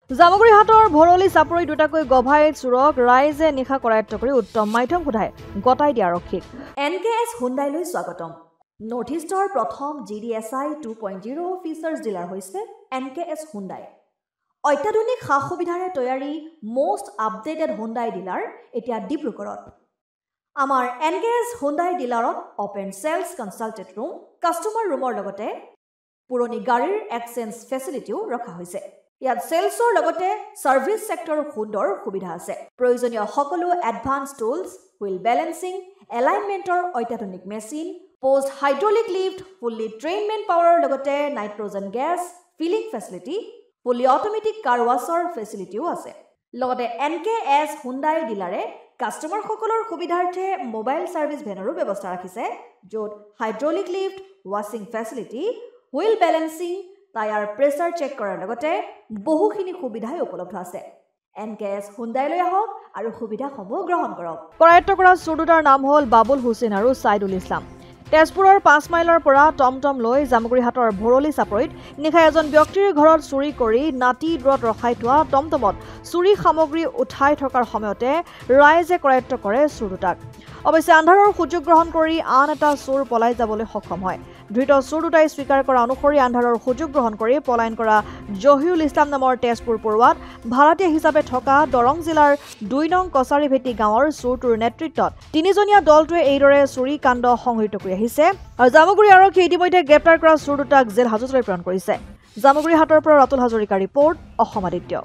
জামুগুৰিহাটৰ ভৰলি চাপৰি দুটাকৈ গভাই চুৰক ৰাইজে নিশা কৰায়ত্ব কৰি উত্তম মাধ্যম সোধাই গতাই দিয়া আৰক্ষীক NKS হুণ্ডাইলৈ স্বাগতম নৰ্থ ইষ্টৰ প্ৰথম GDSI 2.0 ফিচাৰ্ছ ডিলাৰ হৈছে NKS হুণ্ডাই অত্যাধুনিক সা-সুবিধাৰে তৈয়াৰী মোষ্ট আপডেটেড হুণ্ডাই ডিলাৰ এতিয়া ডিব্ৰুগড়ত আমাৰ NKS হুণ্ডাই ডিলাৰত open sales consultant room customer ৰুমৰ লগতে পুৰণি গাড়ীৰ এক্সচেঞ্জ ফেচিলিটিও ৰখা হৈছে ইয়াত সেলছৰ লগতে সাৰ্ভিস সেক্টৰৰ সুন্দৰ সুবিধা আছে প্ৰয়োজনীয় সকলো এডভান্স টুলছ হুইল বেলেন্সিং এলাইনমেন্টৰ অত্যাধুনিক machine post hydraulic lift fully ট্ৰেইনমেন্ট পাৱাৰৰ লগতে nitrogen gas filling facility fully automatic car washer ফেচিলিটিও আছে লগতে NKS হুণ্ডাই ডিলাৰে কাস্টমাৰ সকলৰ সুবিধাৰ্থে মোবাইল সাৰ্ভিস ভেনৰো ব্যৱস্থা ৰাখিছে য'ত হাইড্ৰলিক লিফ্ট ৱাছিং facility wheel balancing tyre pressure check কৰাৰ লগতে বহুখিনি সুবিধাই উপলব্ধ আছে NKS হুণ্ডাইলৈ আহক আৰু সুবিধাসমূহ গ্ৰহণ কৰক কৰায়ত্ব কৰা চুৰ দুটাৰ নাম হ'ল বাবুল হুছেইন আৰু সাইদুল ইছলাম তেজপুৰৰ 5 মাইলৰ পৰা টমটম লৈ জামুগুৰিহাটৰ ভৰলি চাপৰিত নিশা এজন ব্যক্তিৰ ঘৰত চুৰি কৰি নাটি দূৰত ৰখাই থোৱা টমটমত চুৰি সামগ্ৰী উঠাই থকাৰ সময়তে ৰাইজে কৰায়ত্ব কৰে চুৰ দুটাক অৱশ্যে আন্ধাৰৰ সুযোগ গ্ৰহণ কৰি আন এটা চুৰ পলাই যাবলৈ সক্ষম হয় ধৃত চুৰ দুটাই স্বীকাৰ কৰা অনুসৰি আন্ধাৰৰ সুযোগ গ্ৰহণ কৰি পলায়ন কৰা জহিউল ইছলাম নামৰ তেজপুৰ পৰুৱাত ভাড়াতীয়া হিচাপে থকা দৰং জিলাৰ 2 নং কছাৰীভেটি গাঁৱৰ চুৰটোৰ নেতৃত্বত তিনিজনীয়া দলটোৱে এইদৰে চুৰি কাণ্ড সংঘটিত কৰি আহিছে আৰু জামুগুৰি আৰক্ষী ইতিমধ্যে গ্ৰেপ্তাৰ কৰা চুৰ দুটাক জেল হাজতলৈ প্ৰেৰণ কৰিছে জামুগুৰিহাটৰ পৰা ৰাতুল হাজৰিকা ৰিপৰ্ট অসম আদিত্য